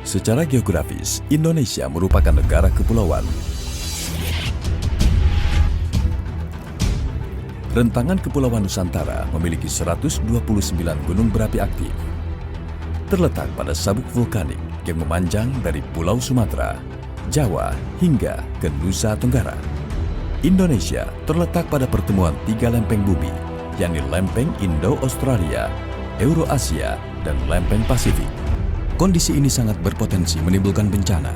Secara geografis, Indonesia merupakan negara kepulauan. Rentangan Kepulauan Nusantara memiliki 129 gunung berapi aktif. Terletak pada sabuk vulkanik yang memanjang dari Pulau Sumatera, Jawa, hingga ke Nusa Tenggara. Indonesia terletak pada pertemuan tiga lempeng bumi, yakni lempeng Indo-Australia, Eurasia, dan lempeng Pasifik. Kondisi ini sangat berpotensi menimbulkan bencana,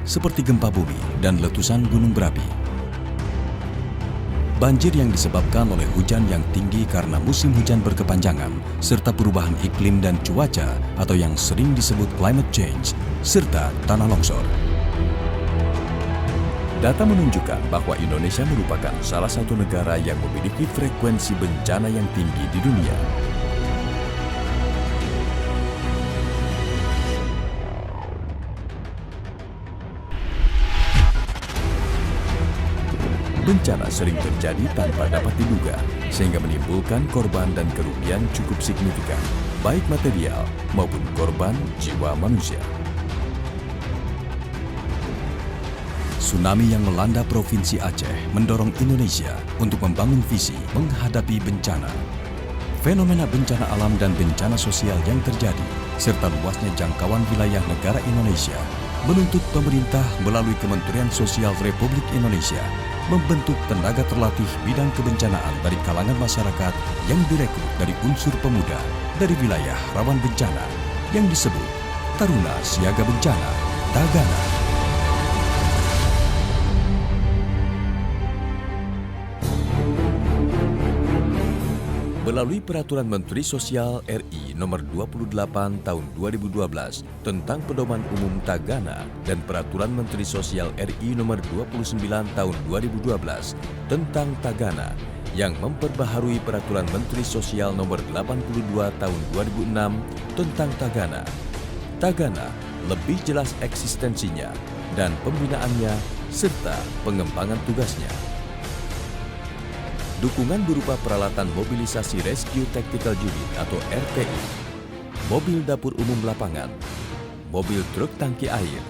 seperti gempa bumi dan letusan gunung berapi. Banjir yang disebabkan oleh hujan yang tinggi karena musim hujan berkepanjangan, serta perubahan iklim dan cuaca atau yang sering disebut climate change, serta tanah longsor. Data menunjukkan bahwa Indonesia merupakan salah satu negara yang memiliki frekuensi bencana yang tinggi di dunia. Bencana sering terjadi tanpa dapat diduga, sehingga menimbulkan korban dan kerugian cukup signifikan, baik material maupun korban jiwa manusia. Tsunami yang melanda Provinsi Aceh mendorong Indonesia untuk membangun visi menghadapi bencana. Fenomena bencana alam dan bencana sosial yang terjadi, serta luasnya jangkauan wilayah negara Indonesia, menuntut pemerintah melalui Kementerian Sosial Republik Indonesia membentuk tenaga terlatih bidang kebencanaan dari kalangan masyarakat yang direkrut dari unsur pemuda dari wilayah rawan bencana yang disebut Taruna Siaga Bencana Tagana. Melalui Peraturan Menteri Sosial RI Nomor 28 Tahun 2012 tentang Pedoman Umum Tagana dan Peraturan Menteri Sosial RI Nomor 29 Tahun 2012 tentang Tagana yang memperbaharui Peraturan Menteri Sosial Nomor 82 Tahun 2006 tentang Tagana. Tagana lebih jelas eksistensinya dan pembinaannya serta pengembangan tugasnya. Dukungan berupa peralatan mobilisasi Rescue Tactical Unit atau RTU, mobil dapur umum lapangan, mobil truk tangki air,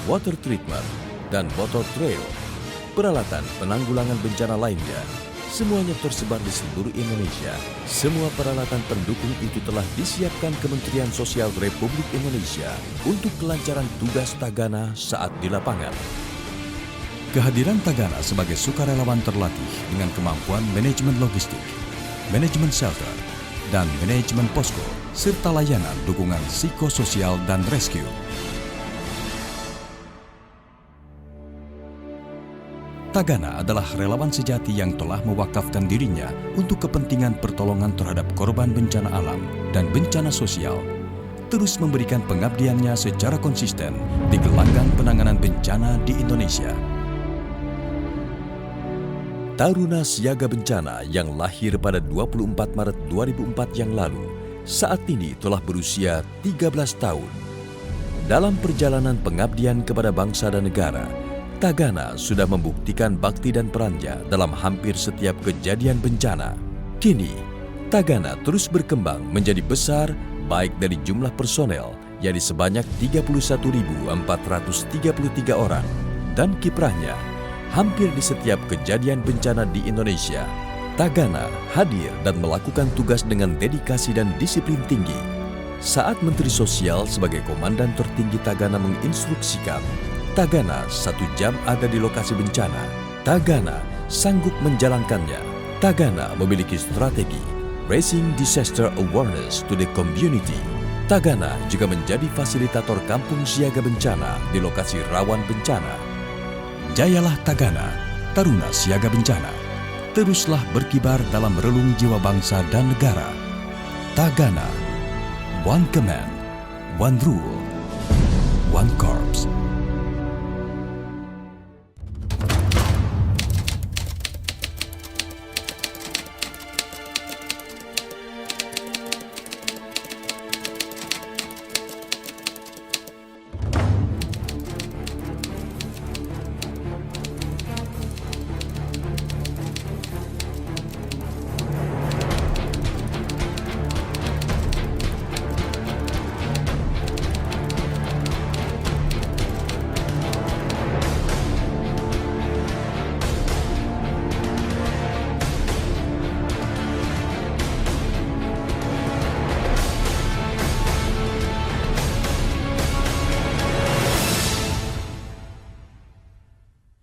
water treatment, dan motor trail, peralatan penanggulangan bencana lainnya, semuanya tersebar di seluruh Indonesia. Semua peralatan pendukung itu telah disiapkan Kementerian Sosial Republik Indonesia untuk kelancaran tugas Tagana saat di lapangan. Kehadiran Tagana sebagai sukarelawan terlatih dengan kemampuan manajemen logistik, manajemen shelter, dan manajemen posko, serta layanan dukungan psikososial dan rescue. Tagana adalah relawan sejati yang telah mewakafkan dirinya untuk kepentingan pertolongan terhadap korban bencana alam dan bencana sosial, terus memberikan pengabdiannya secara konsisten di gelanggang penanganan bencana di Indonesia. Taruna Siaga Bencana yang lahir pada 24 Maret 2004 yang lalu, saat ini telah berusia 13 tahun. Dalam perjalanan pengabdian kepada bangsa dan negara, Tagana sudah membuktikan bakti dan perannya dalam hampir setiap kejadian bencana. Kini, Tagana terus berkembang menjadi besar baik dari jumlah personel, yakni sebanyak 31.433 orang, dan kiprahnya hampir di setiap kejadian bencana di Indonesia. Tagana hadir dan melakukan tugas dengan dedikasi dan disiplin tinggi. Saat Menteri Sosial sebagai komandan tertinggi Tagana menginstruksikan, Tagana 1 jam ada di lokasi bencana. Tagana sanggup menjalankannya. Tagana memiliki strategi Raising Disaster Awareness to the Community. Tagana juga menjadi fasilitator kampung siaga bencana di lokasi rawan bencana. Jayalah Tagana, Taruna Siaga Bencana. Teruslah berkibar dalam relung jiwa bangsa dan negara. Tagana, One Command, One Rule, One Corps.